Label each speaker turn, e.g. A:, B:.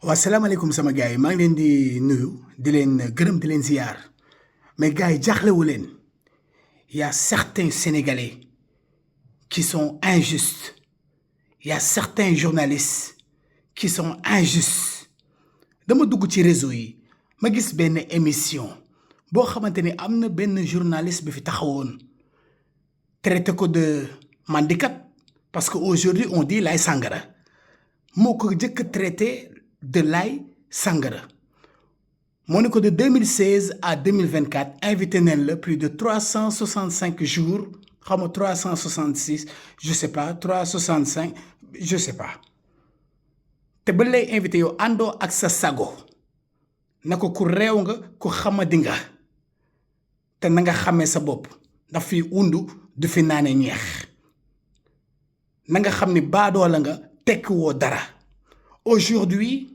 A: Wa salam alaikum sama gars yi maa ngi leen di nuyu di leen gërëm di leen ziar mais gars yi jaaxlewu leen y a certains Sénégalais qui sont injustes y a certains journalistes qui sont injustes dama dugg ci réseau yi ma gis benn émission boo xamante ni am na benn journaliste bi fi taxawoon traité ko de mandikat parce que aujourd'hui on dit Laye Sangara moo ko jëkk traité de Laye Sangara moo ne ko de 2016 à 2024 invité nañ la plus de 365 jours xaw ma 366 je sais pas 365 je sais pas te ba lay invité yow àndoo ak sa sago na ko ku réew nga ku xamadi nga te na nga xamee sa bopp ndax fii undu du fi naane ñeex na nga xam ni baadoo la nga tekki woo dara aujourd'hui